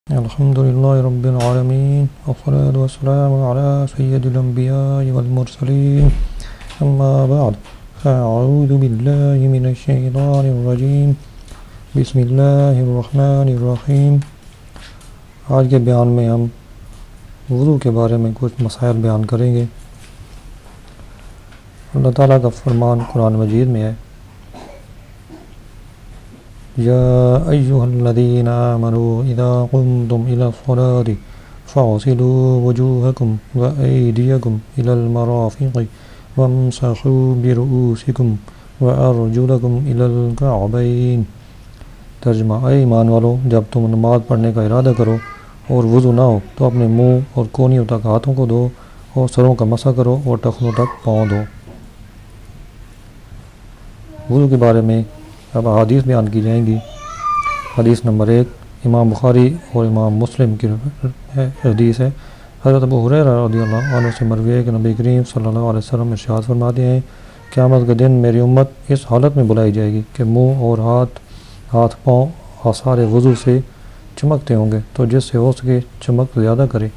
الحمد لله رب العالمين والصلاة والسلام على سيد الأنبياء والمرسلين أما بعد فأعوذ بالله من الشيطان الرجيم بسم الله الرحمن الرحیم۔ آج کے بیان میں ہم وضو کے بارے میں کچھ مسائل بیان کریں گے۔ اللہ تعالیٰ کا فرمان قرآن مجید میں ہے، یا ایہا الذین آمنوا اذا قمتم الى الصلاة فاغسلوا وجوہکم وایدیکم الى المرافق وامسحوا برؤوسکم وارجلکم الى الکعبین۔ ترجمہ: اے ایمان والو، جب تم نماز پڑھنے کا ارادہ کرو اور وضو نہ ہو تو اپنے منہ اور کونیوں تک ہاتھوں کو دھو اور سروں کا مسح کرو اور ٹخنوں تک پاؤں دھو۔ وضو کے بارے میں اب احادیث بیان کی جائیں گی۔ حدیث نمبر 1 امام بخاری اور امام مسلم کی حدیث ہے۔ حضرت ابو ہریرہ رضی اللہ عنہ سے مروی ہے کہ نبی کریم صلی اللہ علیہ وسلم ارشاد فرماتے ہیں، قیامت کے دن میری امت اس حالت میں بلائی جائے گی کہ منہ اور ہاتھ پاؤں آثار وضو سے چمکتے ہوں گے، تو جس سے ہو سکے چمک زیادہ کرے۔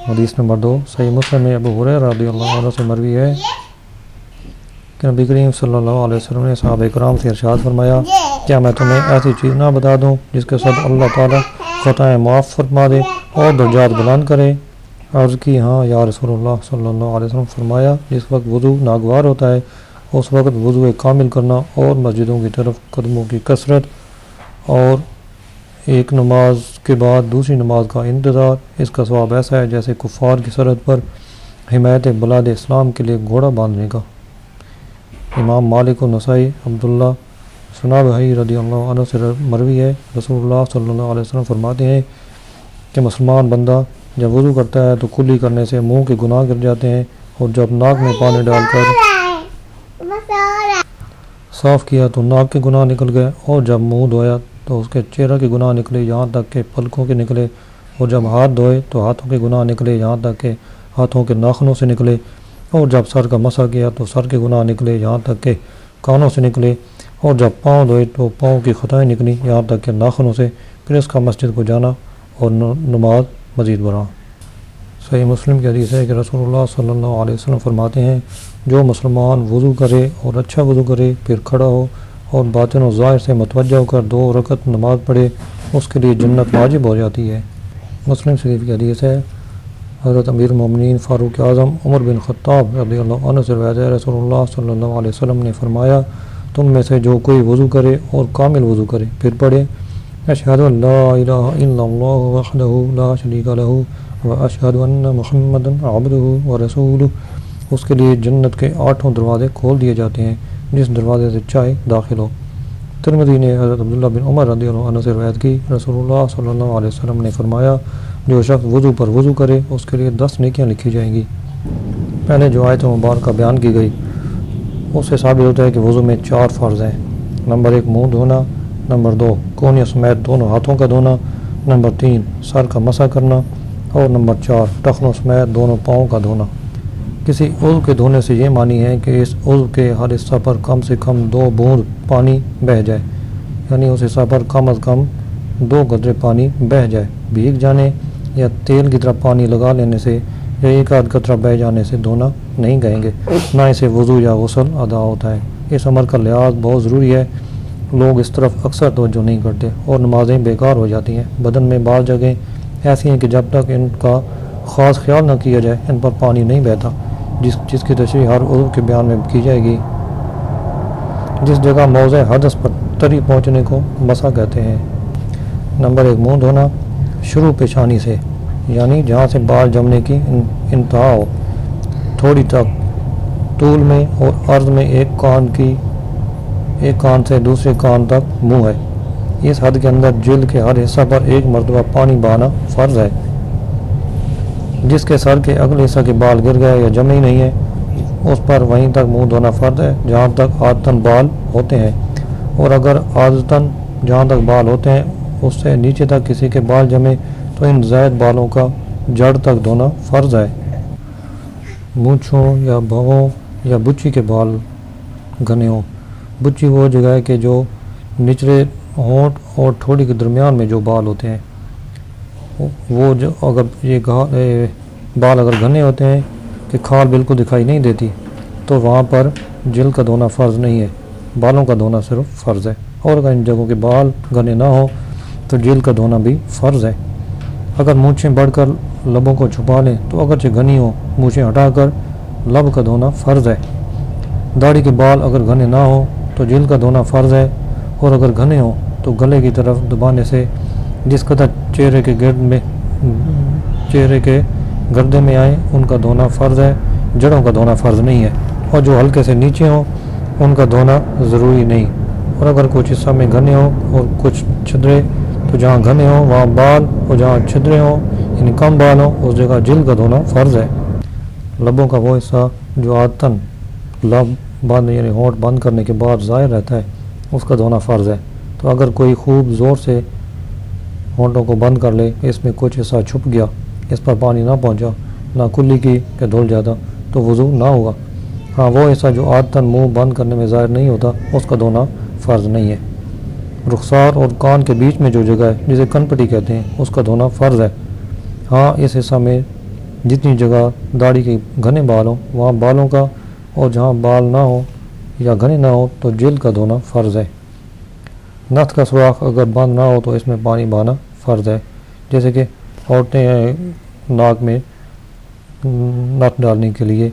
حدیث نمبر 2 صحیح مسلم میں ابو ہریرہ رضی اللہ عنہ سے مروی ہے کہ نبی کریم صلی اللہ علیہ وسلم نے صحابہ کرام سے ارشاد فرمایا، کیا میں تمہیں ایسی چیز نہ بتا دوں جس کے ساتھ اللہ تعالیٰ خطائیں معاف فرما دے اور درجات بلند کرے؟ عرض کی، ہاں یا رسول اللہ صلی اللہ علیہ وسلم۔ فرمایا، جس وقت وضو ناگوار ہوتا ہے اس وقت وضو کامل کرنا اور مسجدوں کی طرف قدموں کی کثرت اور ایک نماز کے بعد دوسری نماز کا انتظار، اس کا ثواب ایسا ہے جیسے کفار کی سرحد پر حمایت بلاد اسلام کے لیے گھوڑا باندھنے کا۔ امام مالک و نسائی عبداللہ سنابحی رضی اللہ عنہ سے مروی ہے، رسول اللہ صلی اللہ علیہ وسلم فرماتے ہیں کہ مسلمان بندہ جب وضو کرتا ہے تو کلی کرنے سے منہ کے گناہ گر جاتے ہیں، اور جب ناک میں پانی ڈال کر صاف کیا تو ناک کے گناہ نکل گئے، اور جب منہ دھویا تو اس کے چہرہ کے گناہ نکلے یہاں تک کہ پلکوں کے نکلے، اور جب ہاتھ دھوئے تو ہاتھوں کے گناہ نکلے یہاں تک کہ ہاتھوں کے ناخنوں سے نکلے، اور جب سر کا مسح کیا تو سر کے گناہ نکلے یہاں تک کہ کانوں سے نکلے، اور جب پاؤں دھوئے تو پاؤں کی خطائیں نکلی یہاں تک کہ ناخنوں سے، پھر اس کا مسجد کو جانا اور نماز مزید بڑھا۔ صحیح مسلم کی حدیث ہے کہ رسول اللہ صلی اللہ علیہ وسلم فرماتے ہیں، جو مسلمان وضو کرے اور اچھا وضو کرے، پھر کھڑا ہو اور باطن و ظاہر سے متوجہ ہو کر 2 رکعت نماز پڑھے، اس کے لیے جنت واجب ہو جاتی ہے۔ مسلم شریف کی حدیث ہے، حضرت امیر المومنین فاروق اعظم عمر بن خطاب رضی اللہ عنہ سے روایت ہے، رسول اللہ صلی اللہ علیہ وسلم نے فرمایا، تم میں سے جو کوئی وضو کرے اور کامل وضو کرے پھر پڑھے، اشہد ان لا الہ الا اللہ وحدہ لا شریک لہ واشہد ان محمدا عبدہ ورسولہ، اس کے لیے جنت کے 8 دروازے کھول دیے جاتے ہیں، جس دروازے سے چاہے داخل ہو۔ ترمذی نے حضرت عبداللہ بن عمر رضی اللہ عنہ سے روایت کی، رسول اللہ صلی اللہ علیہ وسلم نے فرمایا، جو شخص وضو پر وضو کرے اس کے لیے 10 نیکیاں لکھی جائیں گی۔ پہلے جو آیت مبارکہ بیان کی گئی اس سے ثابت ہوتا ہے کہ وضو میں 4 فرض ہیں۔ نمبر 1 منہ دھونا، نمبر 2 کونیوں سمیت دونوں ہاتھوں کا دھونا، نمبر 3 سر کا مسح کرنا، اور نمبر 4 ٹخنوں سمیت دونوں پاؤں کا دھونا۔ کسی عضو کے دھونے سے یہ معنی ہے کہ اس عضو کے ہر حصہ پر کم سے کم 2 بوند پانی بہہ جائے، یعنی اس حصہ پر کم از کم 2 قطرے پانی بہہ جائے۔ بھیگ جانے یا تیل کی طرح پانی لگا لینے سے یا ایک آدھ قطرہ بہہ جانے سے دھونا نہیں کہیں گے، نہ اسے وضو یا غسل ادا ہوتا ہے۔ اس عمل کا لحاظ بہت ضروری ہے، لوگ اس طرف اکثر توجہ نہیں کرتے اور نمازیں بیکار ہو جاتی ہیں۔ بدن میں بعض جگہیں ایسی ہیں کہ جب تک ان کا خاص خیال نہ کیا جائے ان پر پانی نہیں بہتا، جس کی تشریح ہر عضو کے بیان میں کی جائے گی۔ جس جگہ موضع حدث پر تری پہنچنے کو مسح کہتے ہیں۔ نمبر 1 منہ دھونا، شروع پیشانی سے، یعنی جہاں سے بال جمنے کی انتہا ہو، تھوڑی تک طول میں اور عرض میں ایک کان سے دوسرے کان تک منہ ہے، اس حد کے اندر جلد کے ہر حصہ پر ایک مرتبہ پانی بہانا فرض ہے۔ جس کے سر کے اگلے حصہ کے بال گر گئے یا جمے ہی نہیں ہے اس پر وہیں تک منہ دھونا فرض ہے جہاں تک عادتاً بال ہوتے ہیں، اور اگر عادتاً جہاں تک بال ہوتے ہیں اس سے نیچے تک کسی کے بال جمے تو ان زائد بالوں کا جڑ تک دھونا فرض ہے۔ مونچھوں یا بھووں یا بچی کے بال گھنے ہوں۔ بچی وہ جگہ ہے کہ جو نچلے ہونٹ اور ٹھوڑی کے درمیان میں جو بال ہوتے ہیں، وہ جو اگر یہ بال اگر گھنے ہوتے ہیں کہ کھال بالکل دکھائی نہیں دیتی تو وہاں پر جلد کا دھونا فرض نہیں ہے، بالوں کا دھونا صرف فرض ہے۔ اور اگر ان جگہوں کے بال گھنے نہ ہوں تو جلد کا دھونا بھی فرض ہے۔ اگر مونچھیں بڑھ کر لبوں کو چھپا لیں تو اگرچہ گھنی ہوں مونچھیں ہٹا کر لب کا دھونا فرض ہے۔ داڑھی کے بال اگر گھنے نہ ہوں تو جلد کا دھونا فرض ہے، اور اگر گھنے ہوں تو گلے کی طرف دبانے سے جس قدر چہرے کے گردے میں آئیں ان کا دھونا فرض ہے، جڑوں کا دھونا فرض نہیں ہے، اور جو ہلکے سے نیچے ہوں ان کا دھونا ضروری نہیں۔ اور اگر کچھ حصہ میں گھنے ہوں اور کچھ چھدرے تو جہاں گھنے ہوں وہاں بال، اور جہاں چھدرے ہوں یعنی کم بال ہوں اس جگہ جلد کا دھونا فرض ہے۔ لبوں کا وہ حصہ جو عادتاً لب بند یعنی ہونٹ بند کرنے کے بعد ظاہر رہتا ہے اس کا دھونا فرض ہے۔ تو اگر کوئی خوب زور سے ہونٹوں کو بند کر لے، اس میں کچھ حصہ چھپ گیا، اس پر پانی نہ پہنچا، نہ کلی کی کہ دھل جاتا تو وضو نہ ہوگا۔ ہاں وہ حصہ جو عادتاً منہ بند کرنے میں ظاہر نہیں ہوتا اس کا دھونا فرض نہیں ہے۔ رخسار اور کان کے بیچ میں جو جگہ ہے جسے کن پٹی کہتے ہیں اس کا دھونا فرض ہے۔ ہاں اس حصہ میں جتنی جگہ داڑھی کے گھنے بال ہوں وہاں بالوں کا، اور جہاں بال نہ ہوں یا گھنے نہ ہوں تو جلد کا دھونا فرض ہے۔ نتھ کا سوراخ اگر بند نہ ہو تو اس میں پانی بہانا فرض ہے، جیسے کہ عورتیں ناک میں نتھ ڈالنے کے لیے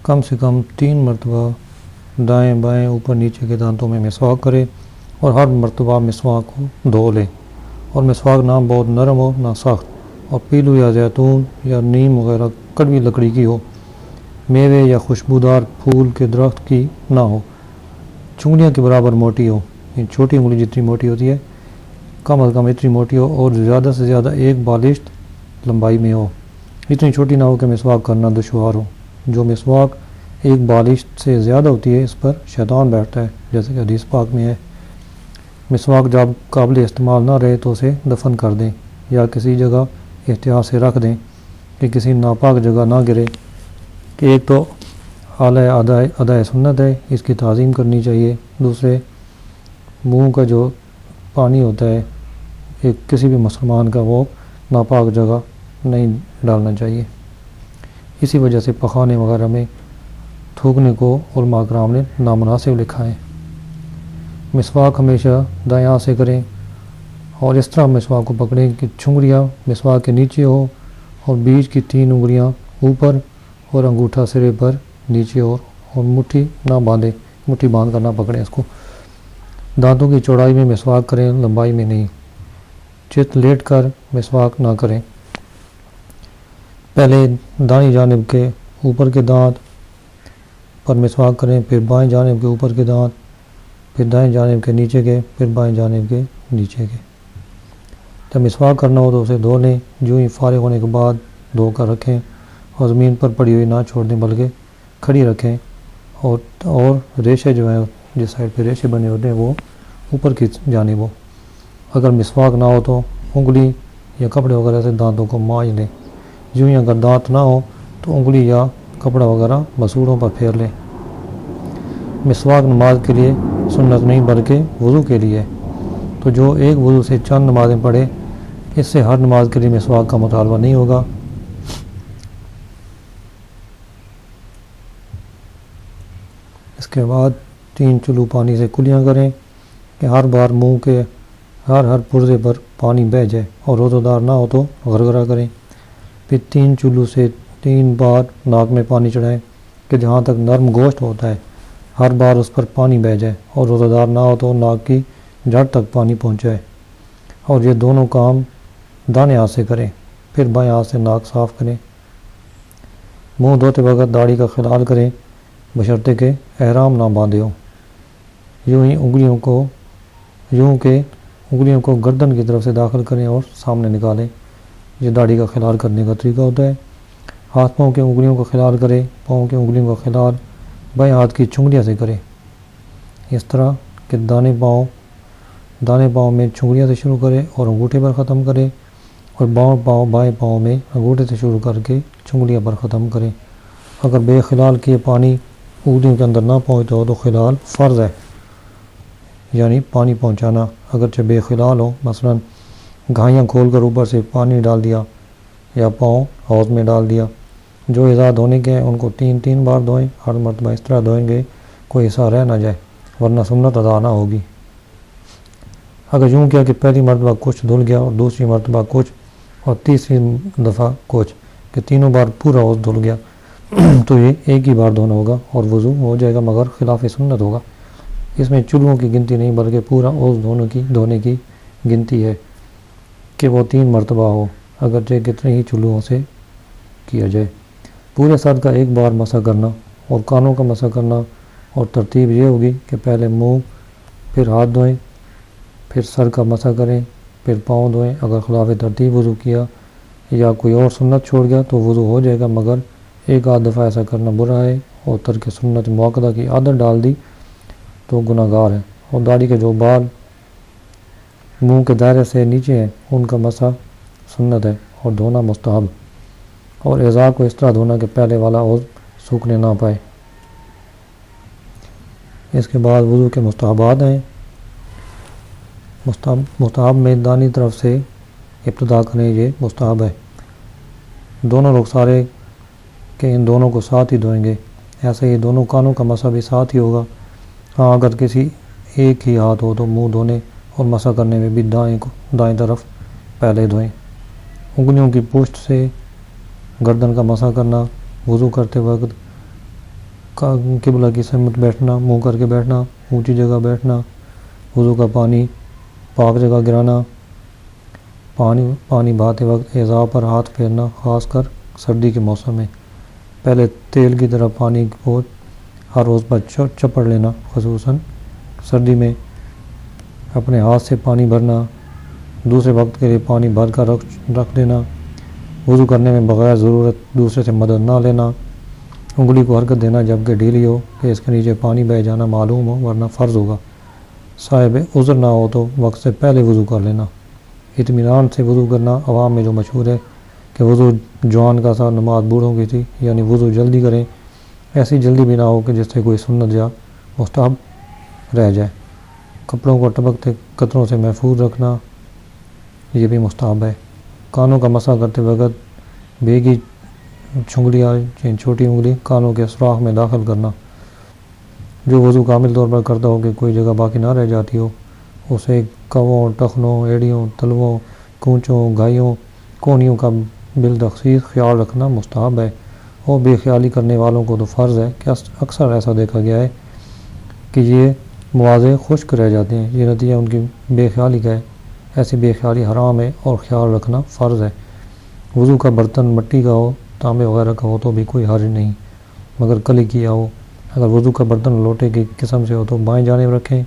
کم سے کم 3 مرتبہ دائیں بائیں اوپر نیچے کے دانتوں میں مسواک کرے اور ہر مرتبہ مسواک کو دھو لے، اور مسواک نہ بہت نرم ہو نہ سخت، اور پیلو یا زیتون یا نیم وغیرہ کڑوی لکڑی کی ہو، میوے یا خوشبودار پھول کے درخت کی نہ ہو، چنگلیاں کے برابر موٹی ہو، یہ چھوٹی انگلی جتنی موٹی ہوتی ہے کم از کم اتنی موٹی ہو، اور زیادہ سے زیادہ 1 بالشت لمبائی میں ہو، اتنی چھوٹی نہ ہو کہ مسواک کرنا دشوار ہو۔ جو مسواک 1 بالشت سے زیادہ ہوتی ہے اس پر شیطان بیٹھتا ہے، جیسے کہ حدیث پاک میں ہے۔ مسواک جب قابل استعمال نہ رہے تو اسے دفن کر دیں یا کسی جگہ احتیاط سے رکھ دیں کہ کسی ناپاک جگہ نہ گرے، کہ ایک تو اعلیٰ ادائے سنت ہے، اس کی تعظیم کرنی چاہیے، دوسرے منہ کا جو پانی ہوتا ہے ایک کسی بھی مسلمان کا وہ ناپاک جگہ نہیں ڈالنا چاہیے۔ اسی وجہ سے پخانے وغیرہ میں تھوکنے کو علماء کرام نے نامناسب لکھا ہے۔ مسواک ہمیشہ دائیں ہاتھ سے کریں اور اس طرح مسواک کو پکڑیں کہ چنگلیاں مسواک کے نیچے ہو اور بیچ کی 3 انگلیاں اوپر اور انگوٹھا سرے پر نیچے اور مٹھی نہ باندھیں، مٹھی باندھ کر نہ پکڑیں اس کو۔ دانتوں کی چوڑائی میں مسواک کریں، لمبائی میں نہیں۔ چت لیٹ کر مسواک نہ کریں، پہلے دائیں جانب کے اوپر کے دانت پر مسواک کریں، پھر بائیں جانب کے اوپر کے دانت، پھر دائیں جانب کے نیچے کے، پھر بائیں جانب کے نیچے کے۔ جب مسواک کرنا ہو تو اسے دھو لیں، جو ہی فارغ ہونے کے بعد دھو کر رکھیں اور زمین پر پڑی ہوئی نہ چھوڑ دیں بلکہ کھڑی رکھیں، اور ریشے جو ہیں جس سائڈ پہ ریشے بنے ہوتے ہیں وہ اوپر کی جانب ہو۔ اگر مسواک نہ ہو تو انگلی یا کپڑے وغیرہ سے دانتوں کو مانجھ لیں، یوں ہی اگر دانت نہ ہو تو انگلی یا کپڑا وغیرہ مسوڑوں پر پھیر لیں۔ مسواک نماز کے لیے سنت نہیں بلکہ وضو کے لیے ہے، تو جو ایک وضو سے چند نمازیں پڑھے اس سے ہر نماز کے لیے مسواک کا مطالبہ نہیں ہوگا۔ اس کے بعد 3 چلو پانی سے کلیاں کریں کہ ہر بار منہ کے ہر پرزے پر پانی بہہ جائے، اور روزہ دار نہ ہو تو غرغرہ کریں۔ پھر 3 چلو سے 3 بار ناک میں پانی چڑھائیں کہ جہاں تک نرم گوشت ہوتا ہے ہر بار اس پر پانی بہہ جائے، اور روزہ دار نہ ہو تو ناک کی جڑ تک پانی پہنچائے، اور یہ دونوں کام دانے ہاتھ سے کریں۔ پھر بائیں ہاتھ سے ناک صاف کریں۔ منہ دھوتے وقت داڑھی کا خلال کریں بشرطے کہ احرام نہ باندھے ہو، یوں کہ انگلیوں کو گردن کی طرف سے داخل کریں اور سامنے نکالیں۔ یہ داڑھی کا خلال کرنے کا طریقہ ہوتا ہے۔ ہاتھ پاؤں کے انگلیوں کا خلال کریں، پاؤں کے انگلیوں کا خلال بائیں ہاتھ کی چنگلیاں سے کریں، اس طرح کہ دانے پاؤں میں چنگلیاں سے شروع کریں اور انگوٹھے پر ختم کریں، اور بائیں پاؤں میں انگوٹھے سے شروع کر کے چنگلیاں پر ختم کریں۔ اگر بے خلال کیے پانی انگلیوں کے اندر نہ پہنچتا ہو تو خلال فرض ہے، یعنی پانی پہنچانا۔ اگرچہ بے خلال ہو، مثلا گھائیاں کھول کر اوپر سے پانی ڈال دیا یا پاؤں حوض میں ڈال دیا، جو اعضاء دھونے کے ہیں ان کو 3 بار دھوئیں، ہر مرتبہ اس طرح دھوئیں گے کوئی حصہ رہ نہ جائے ورنہ سنت ادا نہ ہوگی۔ اگر یوں کیا کہ پہلی مرتبہ کچھ دھل گیا اور دوسری مرتبہ کچھ اور تیسری دفعہ کچھ، کہ تینوں بار پورا عضو دھل گیا تو یہ ایک ہی بار دھونا ہوگا اور وضو ہو جائے گا، مگر خلاف سنت ہوگا۔ اس میں چلوؤں کی گنتی نہیں بلکہ پورا عضو دھونے کی گنتی ہے کہ وہ 3 مرتبہ ہو، اگرچہ کتنے ہی چلوؤں سے کیا جائے۔ پورے سر کا 1 بار مسح کرنا اور کانوں کا مسح کرنا، اور ترتیب یہ ہوگی کہ پہلے منہ، پھر ہاتھ دھوئیں، پھر سر کا مسح کریں، پھر پاؤں دھوئیں۔ اگر خلاف ترتیب وضو کیا یا کوئی اور سنت چھوڑ گیا تو وضو ہو جائے گا، مگر 1 آدھ دفعہ ایسا کرنا برا ہے، اور ترک سنت مؤکدہ کی عادت ڈال دی تو گناہ گار ہے۔ اور داڑھی کے جو بال منہ کے دائرے سے نیچے ہیں ان کا مسح سنت ہے اور دھونا مستحب، اور اعضاء کو اس طرح دھونا کہ پہلے والا عضو سوکھنے نہ پائے۔ اس کے بعد وضو کے مستحبات ہیں۔ مستحب میں دانی طرف سے ابتدا کریں، یہ مستحب ہے۔ دونوں رخسارے کہ ان دونوں کو ساتھ ہی دھوئیں گے، ایسے ہی دونوں کانوں کا مسح بھی ساتھ ہی ہوگا۔ ہاں اگر کسی ایک ہی ہاتھ ہو تو منہ دھونے اور مسح کرنے میں بھی دائیں طرف پہلے دھوئیں۔ انگلیوں کی پشت سے گردن کا مسح کرنا وضو کرتے وقت قبلہ کی سمت بیٹھنا، منہ کر کے بیٹھنا، اونچی جگہ بیٹھنا، وضو کا پانی پاک جگہ گرانا، پانی بہاتے وقت اعضاء پر ہاتھ پھیرنا، خاص کر سردی کے موسم میں، پہلے تیل کی طرح پانی کو ہر روز پر چپڑ لینا، خصوصاً سردی میں اپنے ہاتھ سے پانی بھرنا، دوسرے وقت کے لیے پانی بھر کر رکھ دینا، وضو کرنے میں بغیر ضرورت دوسرے سے مدد نہ لینا، انگلی کو حرکت دینا جبکہ ڈھیلی ہو کہ اس کے نیچے پانی بہہ جانا معلوم ہو ورنہ فرض ہوگا، صاحب عذر نہ ہو تو وقت سے پہلے وضو کر لینا، اطمینان سے وضو کرنا، عوام میں جو مشہور ہے کہ وضو جوان کا سا نماز بوڑھوں کی تھی، یعنی وضو جلدی کریں، ایسی جلدی بھی نہ ہو کہ جس سے کوئی سنت یا مستحب رہ جائے، کپڑوں کو ٹپکتے قطروں سے محفوظ رکھنا یہ بھی مستحب ہے، کانوں کا مسح کرتے وقت بھیگی چھنگلیاں چھوٹی انگلی کانوں کے سوراخ میں داخل کرنا، جو وضو کامل طور پر کرتا ہو کہ کوئی جگہ باقی نہ رہ جاتی ہو اسے کووں، ٹخنوں، ایڑیوں، تلووں، کونچوں، گھائیوں، کونیوں کا بالتخصیص خیال رکھنا مستحب ہے، اور بے خیالی کرنے والوں کو تو فرض ہے کہ اکثر ایسا دیکھا گیا ہے کہ یہ مواضع خشک رہ جاتے ہیں، یہ نتیجہ ان کی بے خیالی کا ہے، ایسی بے خیالی حرام ہے اور خیال رکھنا فرض ہے، وضو کا برتن مٹی کا ہو، تانبے وغیرہ کا ہو تو بھی کوئی حرج نہیں، مگر کلی کیا ہو، اگر وضو کا برتن لوٹے کی قسم سے ہو تو بائیں جانب رکھیں،